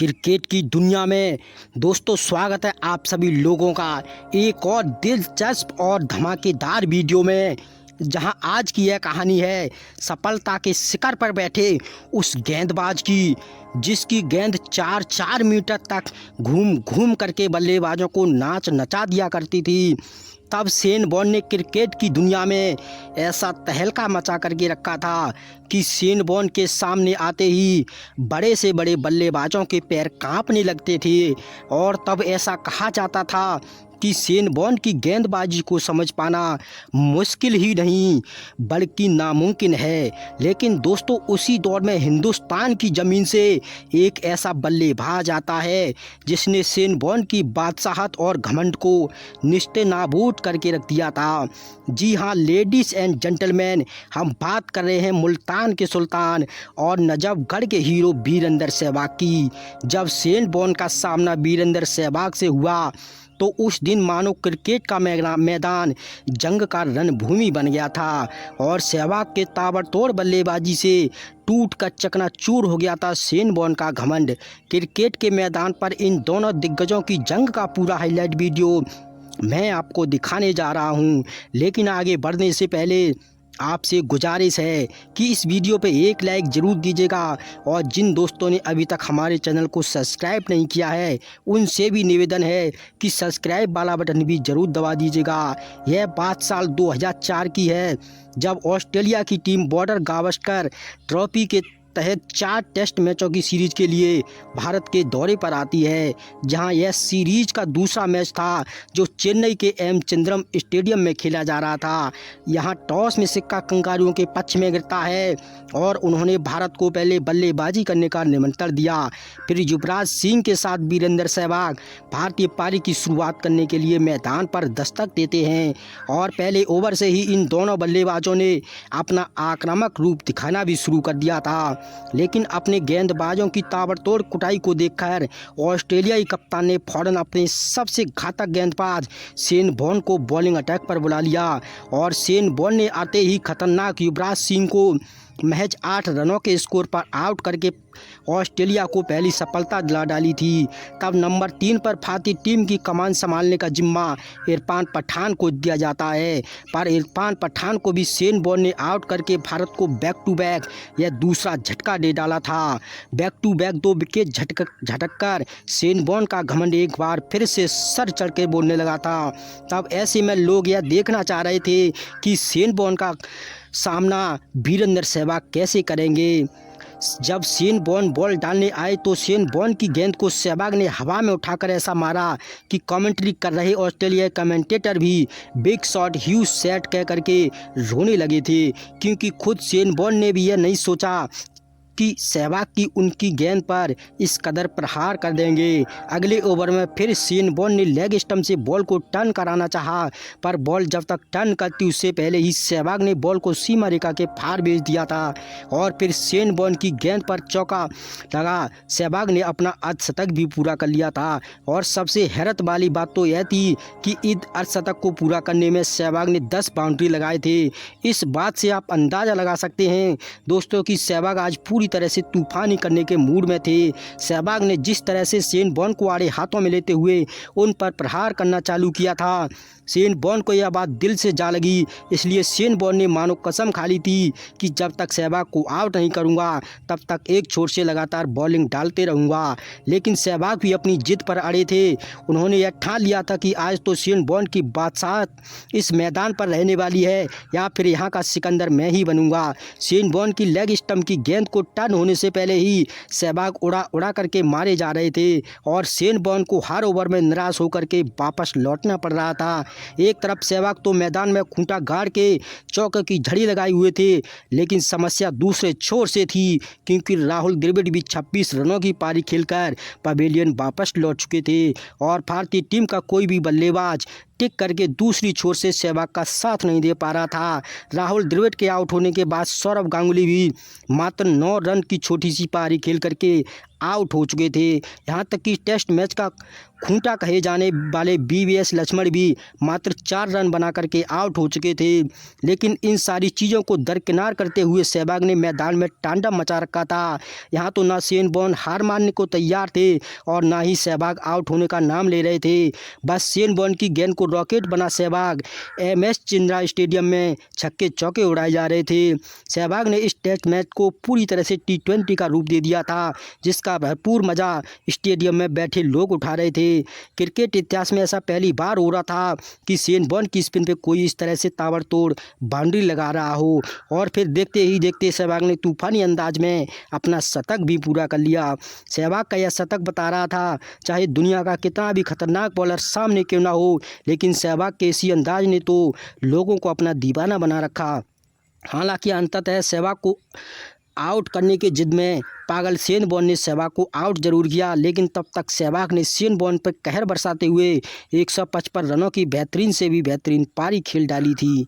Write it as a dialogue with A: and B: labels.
A: Cricket की दुनिया में दोस्तों स्वागत है आप सभी लोगों का एक और दिलचस्प और धमाकेदार वीडियो में, जहां आज की यह कहानी है सफलता के शिखर पर बैठे उस गेंदबाज की जिसकी गेंद 4-4 मीटर तक घूम घूम करके बल्लेबाजों को नाच नचा दिया करती थी। तब शेन वॉर्न ने क्रिकेट की दुनिया में ऐसा तहलका मचा करके रखा था कि शेन वॉर्न के सामने आते ही बड़े से बड़े बल्लेबाजों के पैर कांपने लगते थे और तब ऐसा कहा जाता था कि शेन वॉर्न की गेंदबाजी को समझ पाना मुश्किल ही नहीं बल्कि नामुमकिन है। लेकिन दोस्तों उसी दौर में हिंदुस्तान की ज़मीन से एक ऐसा बल्लेबाज आता है जिसने शेन वॉर्न की बादशाहत और घमंड को निस्ते नाबूद करके रख दिया था। जी हाँ लेडीज़ एंड जेंटलमैन, हम बात कर रहे हैं मुल्तान के सुल्तान और नजफगढ़ के हीरो वीरेंद्र सहवाग की। जब शेन वॉर्न का सामना वीरेंद्र सहवाग से हुआ तो उस दिन मानो क्रिकेट का मैदान जंग का रणभूमि बन गया था और सहवाग के ताबड़तोड़ बल्लेबाजी से टूट कर चकनाचूर हो गया था शेन वॉर्न का घमंड। क्रिकेट के मैदान पर इन दोनों दिग्गजों की जंग का पूरा हाईलाइट वीडियो मैं आपको दिखाने जा रहा हूं। लेकिन आगे बढ़ने से पहले आपसे गुजारिश है कि इस वीडियो पे एक लाइक ज़रूर दीजिएगा और जिन दोस्तों ने अभी तक हमारे चैनल को सब्सक्राइब नहीं किया है उनसे भी निवेदन है कि सब्सक्राइब वाला बटन भी ज़रूर दबा दीजिएगा। यह बात साल 2004 की है जब ऑस्ट्रेलिया की टीम बॉर्डर गावस्कर ट्रॉफी के तहत 4 टेस्ट मैचों की सीरीज के लिए भारत के दौरे पर आती है, जहां यह सीरीज का दूसरा मैच था जो चेन्नई के एम चिदंबरम स्टेडियम में खेला जा रहा था। यहां टॉस में सिक्का कंगारुओं के पक्ष में गिरता है और उन्होंने भारत को पहले बल्लेबाजी करने का निमंत्रण दिया। फिर युवराज सिंह के साथ वीरेंद्र सहवाग भारतीय पारी की शुरुआत करने के लिए मैदान पर दस्तक देते हैं और पहले ओवर से ही इन दोनों बल्लेबाजों ने अपना आक्रामक रूप दिखाना भी शुरू कर दिया था। लेकिन अपने गेंदबाजों की ताबड़तोड़ कुटाई को देखकर ऑस्ट्रेलियाई कप्तान ने फौरन अपने सबसे घातक गेंदबाज शेन वॉर्न को बॉलिंग अटैक पर बुला लिया और शेन वॉर्न ने आते ही खतरनाक युवराज सिंह को महज 8 रनों के स्कोर पर आउट करके ऑस्ट्रेलिया को पहली सफलता दिला डाली थी। तब नंबर 3 पर भारतीय टीम की कमान संभालने का जिम्मा इरफान पठान को दिया जाता है, पर इरफान पठान को भी शेन वॉर्न ने आउट करके भारत को बैक टू बैक यह दूसरा झटका दे डाला था। बैक टू बैक 2 विकेट झटक कर शेन वॉर्न का घमंड एक बार फिर से सर चढ़ के बोलने लगा था। तब ऐसे में लोग यह देखना चाह रहे थे कि शेन वॉर्न का सामना वीरेंद्र सहवाग कैसे करेंगे। जब शेन वॉर्न बॉल डालने आए तो शेन वॉर्न की गेंद को सहवाग ने हवा में उठाकर ऐसा मारा कि कमेंट्री कर रहे ऑस्ट्रेलियाई कमेंटेटर भी बिग शॉट ह्यूज सेट कह करके रोने लगे थे, क्योंकि खुद शेन वॉर्न ने भी यह नहीं सोचा कि सहवाग की उनकी गेंद पर इस कदर प्रहार कर देंगे। अगले ओवर में फिर शेन वॉर्न ने लेग स्टंप से बॉल को टर्न कराना चाहा, पर बॉल जब तक टर्न करती उससे पहले ही सहवाग ने बॉल को सीमा रेखा के पार भेज दिया था और फिर शेन वॉर्न की गेंद पर चौका लगा। सहवाग ने अपना अर्धशतक भी पूरा कर लिया था और सबसे हैरत वाली बात तो यह थी कि इस अर्धशतक को पूरा करने में सहवाग ने 10 बाउंड्री लगाए थे। इस बात से आप अंदाज़ा लगा सकते हैं दोस्तों कि सहवाग आज पूरी तरह से तूफानी करने के मूड में थे। सहवाग ने जिस तरह से शेन वॉर्न को आड़े हाथों में लेते हुए उन पर प्रहार करना चालू किया था, शेन वॉर्न को यह बात दिल से जा लगी। इसलिए शेन वॉर्न ने मानो कसम खा ली थी कि जब तक सहवाग को आउट नहीं करूंगा तब तक एक छोर से लगातार बॉलिंग डालते रहूंगा। लेकिन सहवाग भी अपनी जिद पर अड़े थे। उन्होंने यह ठान लिया था कि आज तो शेन वॉर्न की बादशाहत इस मैदान पर रहने वाली है या फिर यहाँ का सिकंदर मैं ही बनूंगा। शेन वॉर्न की लेग स्टंप की गेंद को टर्न होने से पहले ही सहवाग उड़ा करके मारे जा रहे थे और शेन वॉर्न को हर ओवर में निराश होकर के वापस लौटना पड़ रहा था। एक तरफ सहवाग तो मैदान में खूंटा गाड़ के चौके की झड़ी लगाए हुए थे, लेकिन समस्या दूसरे छोर से थी, क्योंकि राहुल द्रविड़ भी 26 रनों की पारी खेलकर पवेलियन वापस लौट चुके थे और भारतीय टीम का कोई भी बल्लेबाज स्टिक करके दूसरी छोर से सहवाग का साथ नहीं दे पा रहा था। राहुल द्रविड़ के आउट होने के बाद सौरव गांगुली भी मात्र 9 रन की छोटी सी पारी खेल करके आउट हो चुके थे। यहाँ तक कि टेस्ट मैच का खूंटा कहे जाने वाले वीवीएस लक्ष्मण भी मात्र 4 रन बना करके आउट हो चुके थे। लेकिन इन सारी चीज़ों को दरकिनार करते हुए सहवाग ने मैदान में तांडव मचा रखा था। यहाँ तो ना शेन वॉर्न हार मानने को तैयार थे और ना ही सहवाग आउट होने का नाम ले रहे थे। बस शेन वॉर्न की गेंद को रॉकेट बना सहवाग MS चिंद्रा स्टेडियम में छक्के चौके उड़ाए जा रहे थे। सहवाग ने इस टेस्ट मैच को पूरी तरह से T20 का रूप दे दिया था, जिसका भरपूर मज़ा स्टेडियम में बैठे लोग उठा रहे थे। क्रिकेट इतिहास में ऐसा पहली बार हो रहा था कि शेन वॉर्न की स्पिन पे कोई इस तरह से ताबड़तोड़ बाउंड्री लगा रहा हो और फिर देखते ही देखते सहवाग ने तूफानी अंदाज में अपना शतक भी पूरा कर लिया। सहवाग का यह शतक बता रहा था चाहे दुनिया का कितना भी खतरनाक बॉलर सामने क्यों ना हो, लेकिन सहवाग के इसी अंदाज ने तो लोगों को अपना दीवाना बना रखा। हालांकि अंततः सहवाग को आउट करने की जिद में पागल शेन वॉर्न ने सहवाग को आउट जरूर किया, लेकिन तब तक सहवाग ने शेन वॉर्न पर कहर बरसाते हुए 155 रनों की बेहतरीन से भी बेहतरीन पारी खेल डाली थी।